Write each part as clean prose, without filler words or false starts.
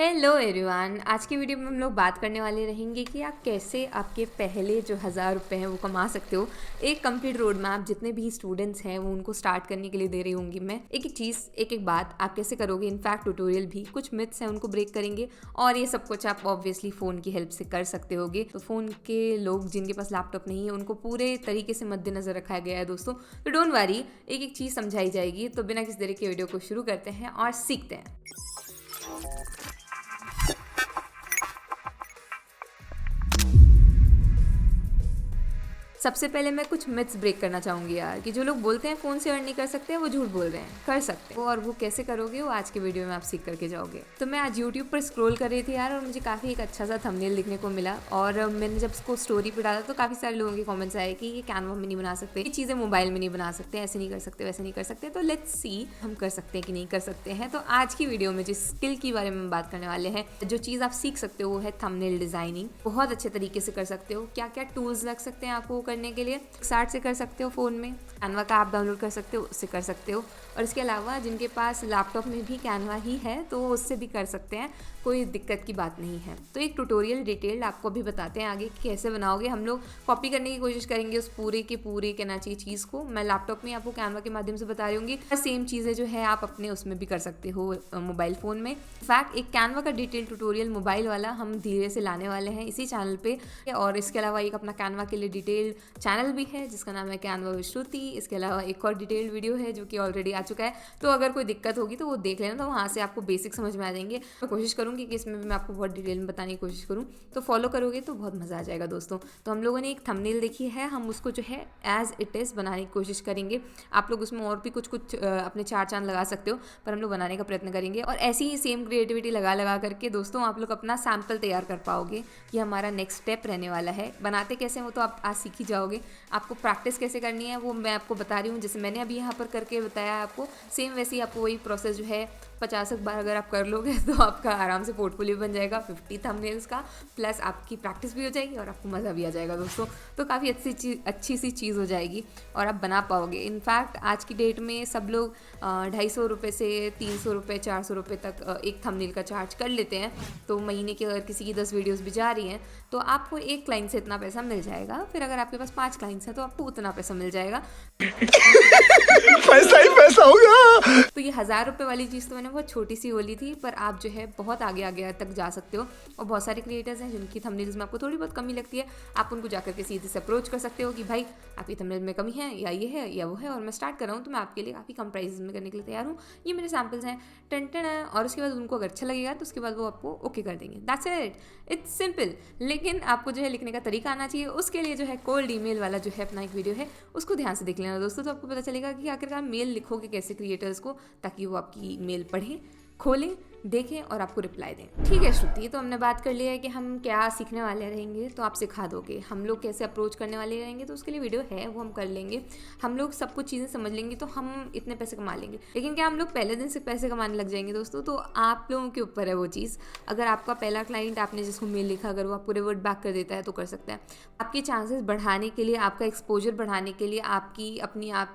Hello everyone, आज की video में हम लोग बात करने वाले रहेंगे कि आप कैसे आपके पहले जो 1000 रुपये हैं वो कमा सकते हो। एक कंप्लीट रोड मैप जितने भी स्टूडेंट्स हैं वो उनको स्टार्ट करने के लिए दे रही होंगी मैं। एक एक चीज़ एक एक बात आप कैसे करोगे, इनफैक्ट ट्यूटोरियल भी, कुछ मिथ्स हैं उनको ब्रेक करेंगे और ये सब कुछ आप ऑब्वियसली फ़ोन की हेल्प से कर सकते होगे। तो फ़ोन के लोग जिनके पास लैपटॉप नहीं है उनको पूरे तरीके से मद्देनज़र रखा गया है दोस्तों। तो डोंट वरी, एक एक चीज़ समझाई जाएगी। तो बिना किसी देरी के वीडियो को शुरू करते हैं और सीखते हैं। सबसे पहले मैं कुछ मिथ्स ब्रेक करना चाहूँगी यार, कि जो लोग बोलते हैं फ़ोन से अर्न नहीं कर सकते वो झूठ बोल रहे हैं। कर सकते हो, और वो कैसे करोगे वो आज के वीडियो में आप सीख करके जाओगे। तो मैं आज यूट्यूब पर स्क्रॉल कर रही थी यार, और मुझे काफ़ी एक अच्छा सा थंबनेल देखने को मिला, और मैंने जब इसको स्टोरी पर डाला तो काफ़ी सारे लोगों के कमेंट्स आए कि ये कैनवा में नहीं बना सकते, ये चीज़ें मोबाइल में नहीं बना सकते, ऐसे नहीं कर सकते, वैसे नहीं कर सकते। तो लेट्स सी हम कर सकते हैं कि नहीं कर सकते हैं। तो आज की वीडियो में जिस स्किल के बारे में बात करने वाले हैं, जो चीज़ आप सीख सकते हो वो है थंबनेल डिज़ाइनिंग। बहुत अच्छे तरीके से कर सकते हो। क्या क्या टूल्स लग सकते हैं आपको करने के लिए, स्टार्ट से कर सकते हो। फ़ोन में कैनवा का ऐप डाउनलोड कर सकते हो, उससे कर सकते हो। और इसके अलावा जिनके पास लैपटॉप में भी कैनवा ही है तो वो उससे भी कर सकते हैं, कोई दिक्कत की बात नहीं है। तो एक ट्यूटोरियल डिटेल्ड आपको भी बताते हैं आगे कैसे बनाओगे। हम लोग कॉपी करने की कोशिश करेंगे उस पूरे के पूरे कहना चाहिए चीज़ को। मैं लैपटॉप में आपको कैनवा के माध्यम से बता रही हूँगी, और सेम चीज़ें जो है आप अपने उसमें भी कर सकते हो, मोबाइल फ़ोन में। इनफैक्ट एक कैनवा का डिटेल ट्यूटोरियल मोबाइल वाला हम धीरे से लाने वाले हैं इसी चैनल पे। और इसके अलावा एक अपना कैनवा के लिए डिटेल चैनल भी है जिसका नाम है कैनवा विद श्रुति। इसके अलावा एक और डिटेल्ड वीडियो है जो कि ऑलरेडी आ चुका है। तो अगर कोई दिक्कत होगी तो वो देख लेना, तो वहाँ से आपको बेसिक समझ में आ जाएंगे। मैं कोशिश करूँगी कि इसमें भी मैं आपको बहुत डिटेल में बताने की कोशिश करूँ, तो फॉलो करोगे तो बहुत मज़ा आ जाएगा दोस्तों। तो हम लोगों ने एक थंबनेल देखी है, हम उसको जो है एज इट इज़ बनाने की कोशिश करेंगे। आप लोग उसमें और भी कुछ अपने चार चांद लगा सकते हो, पर हम लोग बनाने का प्रयत्न करेंगे। और ऐसी ही सेम क्रिएटिविटी लगा करके दोस्तों आप लोग अपना सैम्पल तैयार कर पाओगे। ये हमारा नेक्स्ट स्टेप रहने वाला है। बनाते कैसे हो तो आप आज सीख ही जाओगे। आपको प्रैक्टिस कैसे करनी है वो मैं आपको बता रही हूँ। जैसे मैंने अभी यहाँ पर करके बताया आपको, सेम वैसे ही आपको वही प्रोसेस जो है 50 बार अगर आप कर लोगे तो आपका आराम से पोर्टफोलियो बन जाएगा 50 थंबनेल्स का। प्लस आपकी प्रैक्टिस भी हो जाएगी और आपको मज़ा भी आ जाएगा दोस्तों। तो काफ़ी अच्छी सी चीज़ हो जाएगी और आप बना पाओगे। इनफैक्ट आज की डेट में सब लोग 250 रुपये से 300 रुपये 400 रुपये तक एक थंबनेल का चार्ज कर लेते हैं। तो महीने की अगर किसी की 10 वीडियोज़ भी जा रही हैं तो आपको एक क्लाइंट से इतना पैसा मिल जाएगा। फिर अगर आपके पास 5 क्लाइंट्स हैं तो आपको उतना पैसा मिल जाएगा। पैसा ही पैसा होगा। तो ये 1000 रुपये वाली चीज़ तो मैंने बहुत छोटी सी बोली थी, पर आप जो है बहुत आगे तक जा सकते हो। और बहुत सारे क्रिएटर्स हैं जिनकी थंबनेल्स में आपको थोड़ी बहुत कमी लगती है, आप उनको जाकर के सीधे से अप्रोच कर सकते हो कि भाई आपकी थंबनेल में कमी है या ये है या वो है, और मैं स्टार्ट कर रहा हूँ तो मैं आपके लिए काफ़ी कम प्राइस में करने के लिए तैयार हूँ। ये मेरे सैम्पल्स हैं, टेंटन है। और उसके बाद उनको अगर अच्छा लगेगा तो उसके बाद वो आपको ओके कर देंगे। That's it, it's simple. लेकिन आपको जो है लिखने का तरीका आना चाहिए। उसके लिए जो है कोल्ड ईमेल वाला जो है अपना एक वीडियो है, उसको ध्यान से देख लेना दोस्तों। तो आपको पता चलेगा कि आखिरकार मेल लिखोगे कैसे क्रिएटर्स को, ताकि वो आपकी मेल पढ़ें, खोलें, देखें और आपको रिप्लाई दें। ठीक है श्रुति, तो हमने बात कर लिया है कि हम क्या सीखने वाले रहेंगे, तो आप सिखा दोगे। हम लोग कैसे अप्रोच करने वाले रहेंगे तो उसके लिए वीडियो है, वो हम कर लेंगे। हम लोग सब कुछ चीज़ें समझ लेंगे तो हम इतने पैसे कमा लेंगे। लेकिन क्या हम लोग पहले दिन से पैसे कमाने लग जाएंगे दोस्तों? तो आप लोगों के ऊपर है वो चीज़। अगर आपका पहला क्लाइंट, आपने जिसको मेल लिखा, अगर वो आपको रिवर्ट बैक कर देता है तो कर सकता है। आपके चांसेस बढ़ाने के लिए, आपका एक्सपोजर बढ़ाने के लिए, आपकी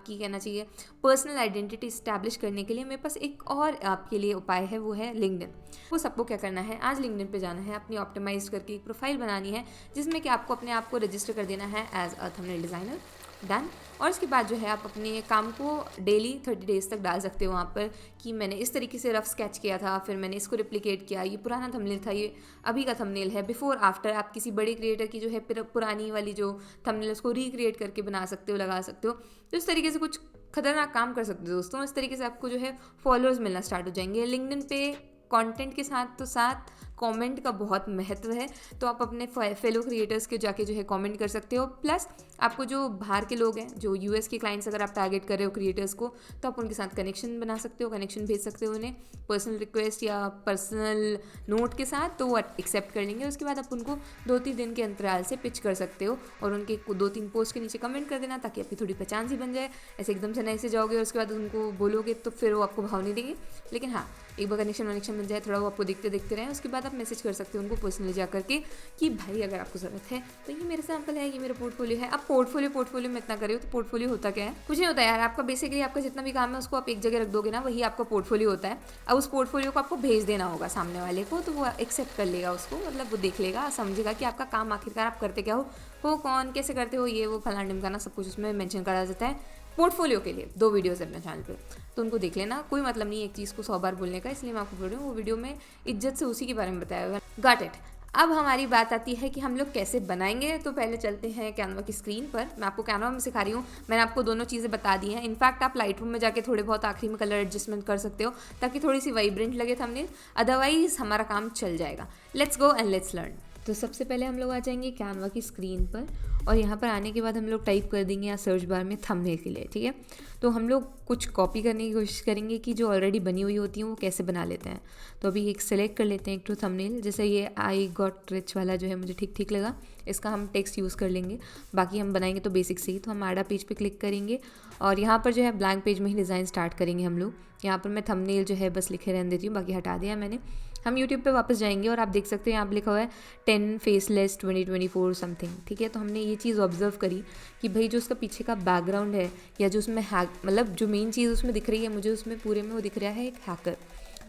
कहना चाहिए पर्सनल आइडेंटिटी इस्टेब्लिश करने के लिए मेरे पास एक और आपके लिए उपाय है, वो है लिंक्डइन। वो सबको क्या करना है, आज लिंक्डइन पे जाना है, अपनी ऑप्टिमाइज करके एक प्रोफाइल बनानी है जिसमें कि आपको अपने आप को रजिस्टर कर देना है as a thumbnail designer. Done. और उसके बाद जो है आप अपने काम को डेली 30 डेज तक डाल सकते हो वहाँ पर, कि मैंने इस तरीके से रफ स्केच किया था, फिर मैंने इसको रिप्लिकेट किया, ये पुराना थंबनेल था, ये अभी का थंबनेल है, बिफोर आफ्टर। आप किसी बड़े क्रिएटर की जो है पुरानी वाली जो थंबनेल उसको रिक्रिएट करके बना सकते हो, लगा सकते हो। तो इस तरीके से कुछ खतरनाक काम कर सकते हो दोस्तों। इस तरीके से आपको जो है फॉलोअर्स मिलना स्टार्ट हो जाएंगे। लिंक्डइन पे कंटेंट के साथ तो साथ कमेंट का बहुत महत्व है। तो आप अपने फेलो क्रिएटर्स के जाके जो है कमेंट कर सकते हो। प्लस आपको जो बाहर के लोग हैं, जो यूएस के क्लाइंट्स अगर आप टारगेट कर रहे हो क्रिएटर्स को, तो आप उनके साथ कनेक्शन बना सकते हो, कनेक्शन भेज सकते हो उन्हें पर्सनल रिक्वेस्ट या पर्सनल नोट के साथ, तो वो एक्सेप्ट कर लेंगे। उसके बाद आप उनको 2-3 दिन के अंतराल से पिच कर सकते हो और उनके 2-3 पोस्ट के नीचे कमेंट कर देना, ताकि आपकी थोड़ी पहचान सी बन जाए। ऐसे एकदम से नए से जाओगे और उसके बाद उनको बोलोगे तो फिर वो आपको भाव नहीं देंगे। लेकिन हाँ, एक बार कनेक्शन मिल जाए, थोड़ा वो आपको देखते रहे, उसके बाद आप मैसेज कर सकते हो उनको पर्सनली जा करके कि भाई अगर आपको ज़रूरत है तो ये मेरा सैम्पल है, ये मेरा पोर्टफोलियो है। अब पोर्टफोलियो में इतना करे हो तो पोर्टफोलियो होता क्या है? कुछ नहीं होता यार, आपका बेसिकली आपका जितना भी काम है उसको आप एक जगह रख दोगे ना, वही आपका पोर्टफोलियो होता है। अब उस पोर्टफोलियो को आपको भेज देना होगा सामने वाले को, तो वो एक्सेप्ट कर लेगा उसको, मतलब वो देख लेगा, समझेगा कि आपका काम आखिरकार आप करते क्या हो कौन, कैसे करते हो, ये वो फलाना ढिमकाना सब कुछ उसमें मेंशन करा जाता है। पोर्टफोलियो के लिए 2 वीडियोज़ है अपने चैनल पे, तो उनको देख लेना। कोई मतलब नहीं एक चीज़ को 100 बार बोलने का, इसलिए मैं आपको बोल रही हूँ वो वीडियो में इज्जत से उसी के बारे में बताया हुआ। Got it. अब हमारी बात आती है कि हम लोग कैसे बनाएंगे। तो पहले चलते हैं कैनवा की स्क्रीन पर। मैं आपको कैनवा में सिखा रही हूँ, मैंने आपको दोनों चीज़ें बता दी हैं। इनफैक्ट आप लाइट रूम में जाके थोड़े बहुत आखिरी में कलर एडजस्टमेंट कर सकते हो ताकि थोड़ी सी वाइब्रेंट लगे थंबनेल, अदरवाइज हमारा काम चल जाएगा। Let's go and let's learn. तो सबसे पहले हम लोग आ जाएंगे कैनवा की स्क्रीन पर, और यहाँ पर आने के बाद हम लोग टाइप कर देंगे यहाँ सर्च बार में थंबनेल के लिए, ठीक है। तो हम लोग कुछ कॉपी करने की कोशिश करेंगे कि जो ऑलरेडी बनी हुई होती हैं वो कैसे बना लेते हैं। तो अभी एक सेलेक्ट कर लेते हैं एक टू थंबनेल, जैसे ये आई गॉट रिच वाला जो है मुझे ठीक ठीक लगा, इसका हम टेक्स्ट यूज़ कर लेंगे। बाकी हम बनाएंगे तो बेसिक से ही। तो हम ऐड अ पेज पे क्लिक करेंगे और यहाँ पर जो है ब्लैंक पेज में ही डिज़ाइन स्टार्ट करेंगे हम लोग। यहाँ पर मैं थंबनेल जो है बस लिखे रहने देती हूँ, बाकी हटा दिया मैंने। हम यूट्यूब पे वापस जाएंगे और आप देख सकते हैं यहाँ पर लिखा हुआ है 10 फेसलेस 2024 समथिंग, ठीक है। तो हमने ये चीज़ ऑब्जर्व करी कि भाई जो उसका पीछे का बैकग्राउंड है या जो उसमें मतलब जो मेन चीज़ उसमें दिख रही है मुझे, उसमें पूरे में वो दिख रहा है एक हैकर,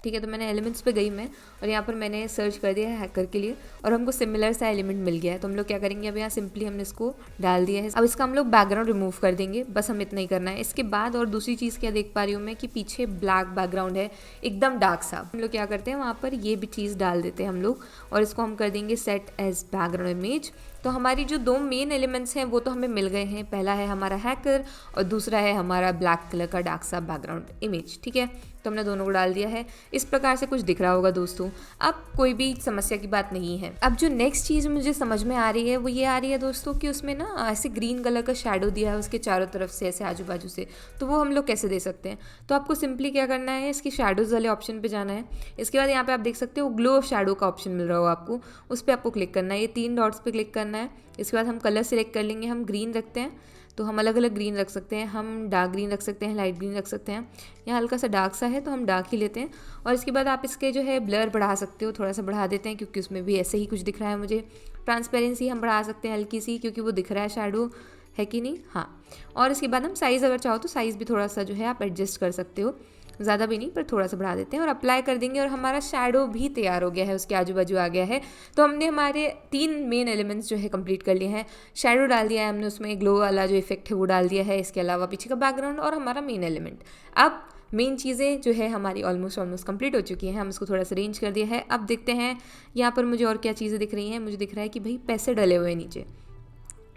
ठीक है। तो मैंने एलिमेंट्स पे गई मैं और यहाँ पर मैंने सर्च कर दिया है हैकर के लिए और हमको सिमिलर सा एलिमेंट मिल गया है। तो हम लोग क्या करेंगे, अब यहाँ सिंपली हमने इसको डाल दिया है। अब इसका हम लोग बैकग्राउंड रिमूव कर देंगे, बस हम इतना ही करना है। इसके बाद और दूसरी चीज़ क्या देख पा रही हूँ मैं कि पीछे ब्लैक बैकग्राउंड है एकदम डार्क सा। हम लोग क्या करते हैं वहाँ पर ये भी चीज़ डाल देते हैं हम लोग और इसको हम कर देंगे सेट एज बैकग्राउंड इमेज। तो हमारी जो 2 मेन एलिमेंट्स हैं वो तो हमें मिल गए हैं। पहला है हमारा हैकर और दूसरा है हमारा ब्लैक कलर का डार्क सा बैकग्राउंड इमेज, ठीक है। तो हमने दोनों को डाल दिया है। इस प्रकार से कुछ दिख रहा होगा दोस्तों, अब कोई भी समस्या की बात नहीं है। अब जो नेक्स्ट चीज़ मुझे समझ में आ रही है वो ये आ रही है दोस्तों कि उसमें ना ऐसे ग्रीन कलर का शैडो दिया है उसके चारों तरफ से, ऐसे आजू बाजू से, तो वो हम लोग कैसे दे सकते हैं। तो आपको सिंपली क्या करना है, इसकी शैडोज़ वाले ऑप्शन पर जाना है। इसके बाद यहाँ पर आप देख सकते हो ग्लो ऑफ शैडो का ऑप्शन मिल रहा हो आपको, उस पर आपको क्लिक करना है, ये 3 डॉट्स पर क्लिक करना है। इसके बाद हम कलर सिलेक्ट कर लेंगे, हम ग्रीन रखते हैं तो हम अलग अलग ग्रीन रख सकते हैं, हम डार्क ग्रीन रख सकते हैं, लाइट ग्रीन रख सकते हैं। यहाँ हल्का सा डार्क सा है तो हम डार्क ही लेते हैं। और इसके बाद आप इसके जो है ब्लर बढ़ा सकते हो, थोड़ा सा बढ़ा देते हैं क्योंकि उसमें भी ऐसे ही कुछ दिख रहा है मुझे। ट्रांसपेरेंसी हम बढ़ा सकते हैं हल्की सी क्योंकि वो दिख रहा है शैडो है कि नहीं, हाँ। और इसके बाद हम साइज़ अगर चाहो तो साइज़ भी थोड़ा सा जो है आप एडजस्ट कर सकते हो, ज़्यादा भी नहीं पर थोड़ा सा बढ़ा देते हैं और अप्लाई कर देंगे और हमारा शैडो भी तैयार हो गया है, उसके आजू बाजू आ गया है। तो हमने हमारे 3 मेन एलिमेंट्स जो है कंप्लीट कर लिए हैं। शैडो डाल दिया है हमने, उसमें ग्लो वाला जो इफेक्ट है वो डाल दिया है, इसके अलावा पीछे का बैकग्राउंड और हमारा मेन एलिमेंट। अब मेन चीज़ें जो है हमारी ऑलमोस्ट कंप्लीट हो चुकी हैं, हम इसको थोड़ा सा अरेंज कर दिया है। अब देखते हैं यहाँ पर मुझे और क्या चीज़ें दिख रही हैं। मुझे दिख रहा है कि भाई पैसे डले हुए हैं नीचे,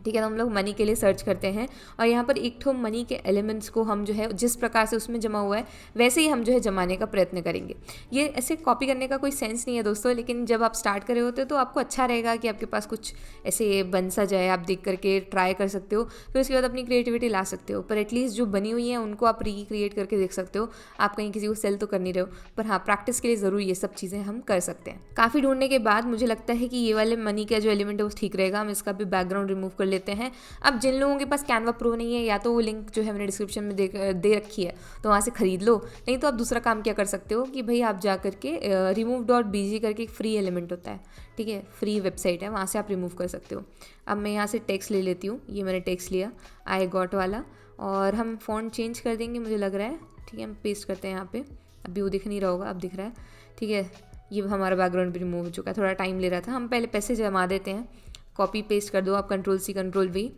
ठीक है। तो हम लोग मनी के लिए सर्च करते हैं और यहाँ पर एक ठो मनी के एलिमेंट्स को हम जो है जिस प्रकार से उसमें जमा हुआ है वैसे ही हम जो है जमाने का प्रयत्न करेंगे। ये ऐसे कॉपी करने का कोई सेंस नहीं है दोस्तों, लेकिन जब आप स्टार्ट कर रहे होते हो तो आपको अच्छा रहेगा कि आपके पास कुछ ऐसे बन सा जाए, आप देख करके ट्राई कर सकते हो, फिर उसके बाद अपनी क्रिएटिविटी ला सकते हो। पर एटलीस्ट जो बनी हुई है उनको आप रिक्रिएट करके देख सकते हो। आप कहीं किसी को सेल तो कर नहीं रहे हो, पर हाँ प्रैक्टिस के लिए ज़रूर ये सब चीज़ें हम कर सकते हैं। काफ़ी ढूंढने के बाद मुझे लगता है कि ये वाले मनी का जो एलिमेंट है वो ठीक रहेगा, हम इसका भी बैकग्राउंड रिमूव कर लेते हैं। अब जिन लोगों के पास कैनवा प्रो नहीं है या तो वो लिंक जो है मैंने डिस्क्रिप्शन में दे रखी है तो वहाँ से ख़रीद लो, नहीं तो आप दूसरा काम क्या कर सकते हो कि भाई आप जा करके remove.bg करके एक फ्री एलिमेंट होता है, ठीक है, फ्री वेबसाइट है, वहाँ से आप रिमूव कर सकते हो। अब मैं यहाँ से टेक्स्ट ले लेती हूँ, ये मैंने टेक्स्ट लिया आई गॉट वाला और हम फ़ॉन्ट चेंज कर देंगे मुझे लग रहा है, ठीक है। हम पेस्ट करते हैं यहाँ पे, अभी वो दिख नहीं रहा होगा, अब दिख रहा है, ठीक है। ये हमारा बैकग्राउंड भी रिमूव हो चुका है, थोड़ा टाइम ले रहा था। हम पहले पैसे जमा देते हैं, कॉपी पेस्ट कर दो आप Ctrl+C Ctrl+V,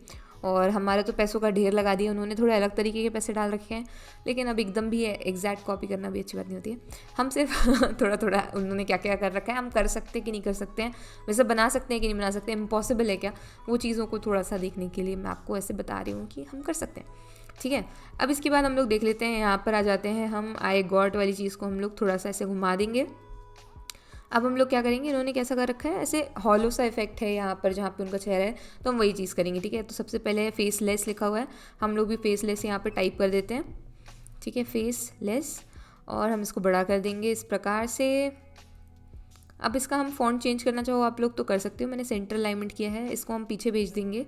और हमारे तो पैसों का ढेर लगा दिया उन्होंने, थोड़े अलग तरीके के पैसे डाल रखे हैं, लेकिन अब एकदम भी एग्जैक्ट कॉपी करना भी अच्छी बात नहीं होती है। हम सिर्फ थोड़ा थोड़ा उन्होंने क्या क्या कर रखा है हम कर सकते हैं कि नहीं कर सकते हैं, वैसे बना सकते हैं कि नहीं बना सकते, इम्पॉसिबल है क्या, वो चीज़ों को थोड़ा सा देखने के लिए मैं आपको ऐसे बता रही हूँ कि हम कर सकते हैं, ठीक है। अब इसके बाद हम लोग देख लेते हैं, यहाँ पर आ जाते हैं हम आई गॉट वाली चीज़ को हम लोग थोड़ा सा ऐसे घुमा देंगे। अब हम लोग क्या करेंगे, इन्होंने कैसा कर रखा है, ऐसे हॉलो सा इफेक्ट है यहाँ पर जहाँ पे उनका चेहरा है, तो हम वही चीज़ करेंगे, ठीक है। तो सबसे पहले फेसलेस लिखा हुआ है, हम लोग भी फेसलेस यहाँ पे टाइप कर देते हैं, ठीक है, फेसलेस, और हम इसको बड़ा कर देंगे इस प्रकार से। अब इसका हम फ़ॉन्ट चेंज करना चाहो आप लोग तो कर सकते हो, मैंने सेंटर अलाइनमेंट किया है, इसको हम पीछे भेज देंगे।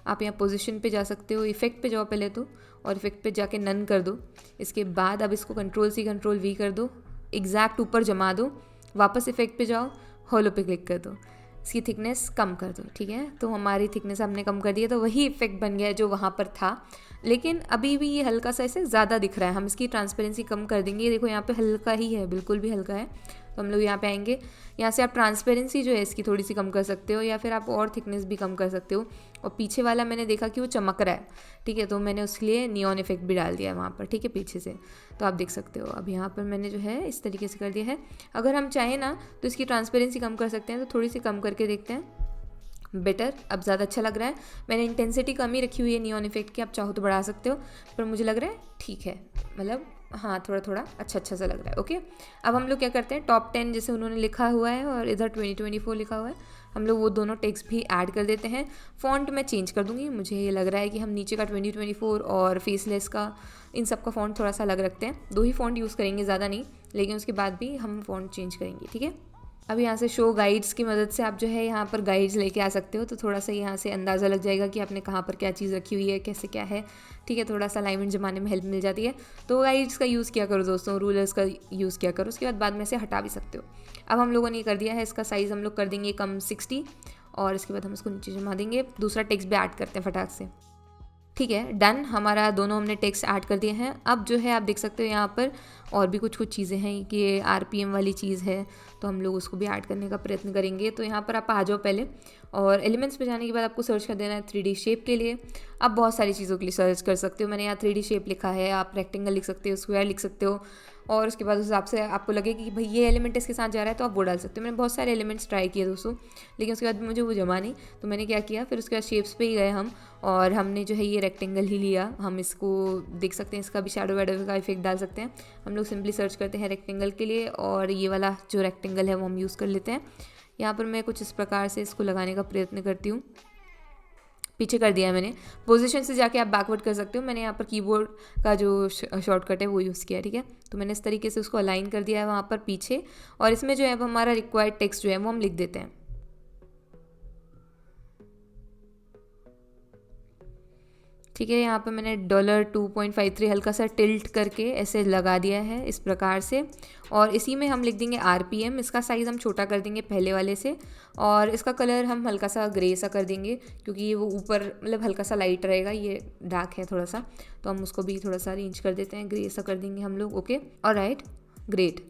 आप यहाँ पोजीशन पे जा सकते हो, इफेक्ट पे जाओ पहले तो, और इफेक्ट पे जाके नन कर दो। इसके बाद अब इसको Ctrl+C Ctrl+V कर दो, एग्जैक्ट ऊपर जमा दो, वापस इफेक्ट पे जाओ होलो पे क्लिक कर दो, इसकी थिकनेस कम कर दो, ठीक है। तो हमारी थिकनेस हमने कम कर दी है, तो वही इफेक्ट बन गया है जो वहाँ पर था, लेकिन अभी भी ये हल्का सा ऐसे ज़्यादा दिख रहा है। हम इसकी ट्रांसपेरेंसी कम कर देंगे, देखो यहाँ पे हल्का ही है, बिल्कुल भी हल्का है। तो हम लोग यहाँ पे आएंगे, यहाँ से आप ट्रांसपेरेंसी जो है इसकी थोड़ी सी कम कर सकते हो, या फिर आप और थिकनेस भी कम कर सकते हो। और पीछे वाला मैंने देखा कि वो चमक रहा है, ठीक है, तो मैंने उसके लिए नियॉन इफेक्ट भी डाल दिया है वहाँ पर, ठीक है, पीछे से। तो आप देख सकते हो अब यहाँ पर मैंने जो है इस तरीके से कर दिया है। अगर हम चाहें ना तो इसकी ट्रांसपेरेंसी कम कर सकते हैं, तो थोड़ी सी कम करके देखते हैं। बेटर, अब ज़्यादा अच्छा लग रहा है। मैंने इंटेंसिटी कम ही रखी हुई है नियॉन इफेक्ट की, आप चाहो तो बढ़ा सकते हो, पर मुझे लग रहा है ठीक है, मतलब हाँ थोड़ा थोड़ा अच्छा सा लग रहा है। ओके, अब हम लोग क्या करते हैं, टॉप 10 जैसे उन्होंने लिखा हुआ है और इधर 2024 लिखा हुआ है, हम लोग वो दोनों टेक्स्ट भी ऐड कर देते हैं। फ़ॉन्ट मैं चेंज कर दूँगी, मुझे ये लग रहा है कि हम नीचे का 2024 और फेसलेस का, इन सब का फ़ॉन्ट थोड़ा सा अलग रखते हैं। 2 ही फ़ॉन्ट यूज़ करेंगे, ज़्यादा नहीं, लेकिन उसके बाद भी हम फ़ॉन्ट चेंज करेंगे, ठीक है। अब यहाँ से शो गाइड्स की मदद से आप जो है यहाँ पर गाइड्स लेके आ सकते हो, तो थोड़ा सा यहाँ से अंदाज़ा लग जाएगा कि आपने कहाँ पर क्या चीज़ रखी हुई है, कैसे क्या है, ठीक है। थोड़ा सा अलाइनमेंट जमाने में हेल्प मिल जाती है, तो गाइड्स का यूज़ किया करो दोस्तों, रूलर्स का यूज़ किया करो, उसके बाद में से हटा भी सकते हो। अब हम लोगों ने कर दिया है, इसका साइज़ हम लोग कर देंगे कम 60, और इसके बाद हम इसको नीचे जमा देंगे। दूसरा टेक्स्ट भी ऐड करते हैं फटाक से, ठीक है, डन। हमारा दोनों हमने टेक्स्ट ऐड कर दिए हैं। अब जो है आप देख सकते हो यहाँ पर और भी कुछ चीज़ें हैं कि ये RPM वाली चीज़ है, तो हम लोग उसको भी ऐड करने का प्रयत्न करेंगे। तो यहाँ पर आप आ जाओ पहले, और एलिमेंट्स पे जाने के बाद आपको सर्च कर देना है 3D शेप के लिए। आप बहुत सारी चीज़ों के लिए सर्च कर सकते हो, मैंने यहाँ 3D शेप लिखा है, आप रेक्टेंगल लिख सकते हो, स्क्वायर लिख सकते हो, और उसके बाद उस हिसाब से आपको लगे कि भाई ये एलिमेंट इसके साथ जा रहा है तो आप वो डाल सकते हो। मैंने बहुत सारे एलिमेंट्स ट्राई किए दोस्तों, लेकिन उसके बाद मुझे वो जमा नहीं, तो मैंने क्या किया, फिर उसके बाद शेप्स पे ही गए हम, और हमने जो है ये रेक्टेंगल ही लिया। हम इसको देख सकते हैं, इसका भी शैडो वैडो का इफेक्ट डाल सकते हैं। हम लोग सिंपली सर्च करते हैं रेक्टेंगल के लिए, और ये वाला जो रेक्टेंगल है वो हम यूज़ कर लेते हैं। यहाँ पर मैं कुछ इस प्रकार से इसको लगाने का प्रयत्न करती हूँ। पीछे कर दिया है मैंने, पोजीशन से जाके आप बैकवर्ड कर सकते हो। मैंने यहाँ पर कीबोर्ड का जो शॉर्टकट है वो यूज़ किया, ठीक है। तो मैंने इस तरीके से उसको अलाइन कर दिया है वहाँ पर पीछे, और इसमें जो है अब हमारा रिक्वायर्ड टेक्स्ट जो है वो हम लिख देते हैं। ठीक है, यहाँ पे मैंने $2.53 हल्का सा टिल्ट करके ऐसे लगा दिया है इस प्रकार से, और इसी में हम लिख देंगे RPM। इसका साइज़ हम छोटा कर देंगे पहले वाले से, और इसका कलर हम हल्का सा ग्रे सा कर देंगे, क्योंकि ये वो ऊपर मतलब हल्का सा लाइट रहेगा, ये डार्क है थोड़ा सा, तो हम उसको भी थोड़ा सा अरेंज कर देते हैं, ग्रे सा कर देंगे हम लोग। ओके, ऑलराइट, ग्रेट,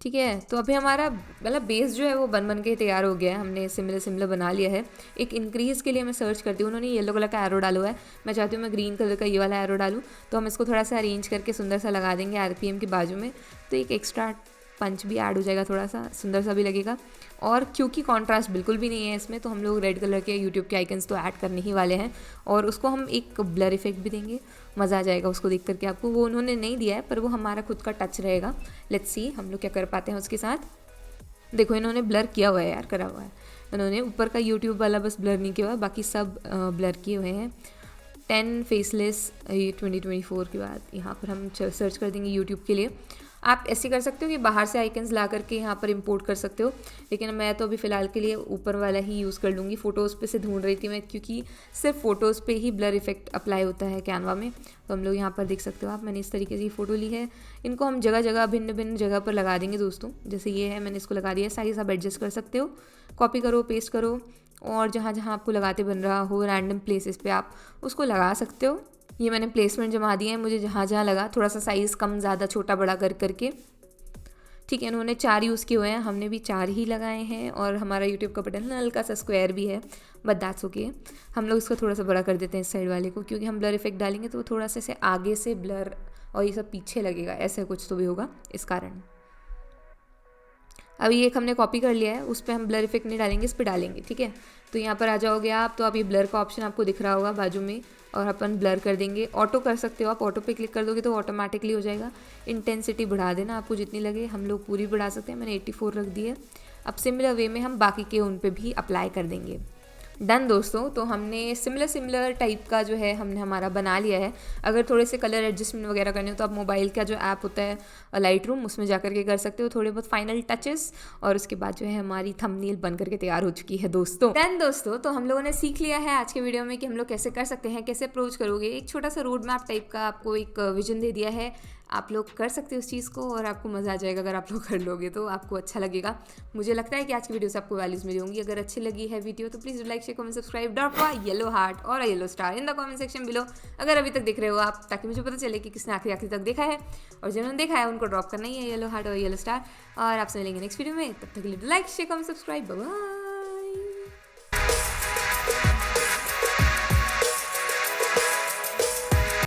ठीक है। तो अभी हमारा मतलब बेस जो है वो बन के तैयार हो गया है, हमने सिमिलर बना लिया है। एक इंक्रीज़ के लिए मैं सर्च करती हूँ, उन्होंने येलो कलर का एरो डाला हुआ है, मैं चाहती हूँ मैं ग्रीन कलर का ये वाला एरो डालूँ, तो हम इसको थोड़ा सा अरेंज करके सुंदर सा लगा देंगे RPM के बाजू में, तो एक एक्स्ट्रा पंच भी ऐड हो जाएगा, थोड़ा सा सुंदर सा भी लगेगा। और क्योंकि कॉन्ट्रास्ट बिल्कुल भी नहीं है इसमें, तो हम लोग रेड कलर के यूट्यूब के आइकन्स तो ऐड करने ही वाले हैं, और उसको हम एक ब्लर इफेक्ट भी देंगे, मज़ा आ जाएगा उसको देख करके आपको। वो उन्होंने नहीं दिया है, पर वो हमारा खुद का टच रहेगा। लेट्स सी हम लोग क्या कर पाते हैं उसके साथ। देखो इन्होंने ब्लर किया हुआ है यार, करा हुआ है इन्होंने, ऊपर का यूट्यूब वाला बस ब्लर नहीं किया हुआ है, बाकी सब ब्लर किए हुए हैं। 10 फेसलेस 2024 के बाद यहाँ पर हम सर्च कर देंगे यूट्यूब के लिए। आप ऐसे कर सकते हो कि बाहर से आइकन्स ला करके यहाँ पर इंपोर्ट कर सकते हो, लेकिन मैं तो अभी फ़िलहाल के लिए ऊपर वाला ही यूज़ कर लूँगी। फ़ोटोज़ पे से ढूंढ रही थी मैं, क्योंकि सिर्फ फ़ोटोज़ पे ही ब्लर इफेक्ट अप्लाई होता है कैनवा में। तो हम लोग यहाँ पर देख सकते हो आप, मैंने इस तरीके से फ़ोटो ली है। इनको हम जगह जगह भिन्न जगह पर लगा देंगे दोस्तों। जैसे ये है, मैंने इसको लगा दिया, साइज़ आप एडजस्ट कर सकते हो, कॉपी करो, पेस्ट करो, और जहाँ जहाँ आपको लगाते बन रहा हो रैंडम प्लेसेस पे आप उसको लगा सकते हो। ये मैंने प्लेसमेंट जमा दिए हैं, मुझे जहाँ जहाँ लगा थोड़ा सा साइज़ कम ज़्यादा छोटा बड़ा करके, ठीक है। इन्होंने 4 यूज़ किए हुए हैं, हमने भी 4 ही लगाए हैं, और हमारा यूट्यूब का बटन हल्का सा स्क्वायर भी है, बट दैट्स ओके। हम लोग इसको थोड़ा सा बड़ा कर देते हैं इस साइड वाले को, क्योंकि हम ब्लर इफेक्ट डालेंगे तो वो थोड़ा सा ऐसे आगे से ब्लर और ये सब पीछे लगेगा, ऐसे कुछ तो भी होगा इस कारण। अभी एक हमने कॉपी कर लिया है, उस पर हम ब्लर इफेक्ट नहीं डालेंगे, इस पर डालेंगे, ठीक है। तो यहाँ पर आ जाओगे आप, तो आप ये ब्लर का ऑप्शन आपको दिख रहा होगा बाजू में, और अपन ब्लर कर देंगे। ऑटो कर सकते हो आप, ऑटो पे क्लिक कर दोगे तो ऑटोमेटिकली हो जाएगा। इंटेंसिटी बढ़ा देना आपको जितनी लगे, हम लोग पूरी बढ़ा सकते हैं, मैंने 84 रख दी है। अब सिमिलर वे में हम बाकी के उन पे भी अप्लाई कर देंगे। डन दोस्तों, तो हमने सिमिलर टाइप का जो है हमने हमारा बना लिया है। अगर थोड़े से कलर एडजस्टमेंट वगैरह करने हो तो आप मोबाइल का जो ऐप होता है लाइट रूम, उसमें जा करके कर सकते हो थोड़े बहुत फाइनल टचेस, और उसके बाद जो है हमारी थंबनेल बन करके तैयार हो चुकी है दोस्तों। डन दोस्तों, तो हम लोगों ने सीख लिया है आज के वीडियो में कि हम लोग कैसे कर सकते हैं, कैसे अप्रोच करोगे। एक छोटा सा रोड मैप टाइप का आपको एक विजन दे दिया है आप लोग कर सकते हो उस चीज़ को और आपको मज़ा आ जाएगा। अगर आप लोग कर लोगे तो आपको अच्छा लगेगा। मुझे लगता है कि आज की वीडियो से आपको वैल्यूज़ मिली होंगी। अगर अच्छी लगी है वीडियो तो please like share comment subscribe, drop a yellow heart और a yellow star in the comment section below अगर अभी तक देख रहे हो आप, ताकि मुझे पता चले कि किसने आखिरी तक देखा है। और जिन्होंने देखा है उनको ड्रॉप करना ही है येलो हार्ट और येलो स्टार। और आपसे मिलेंगे नेक्स्ट वीडियो में, तब तक के लिए like share comment subscribe, bye.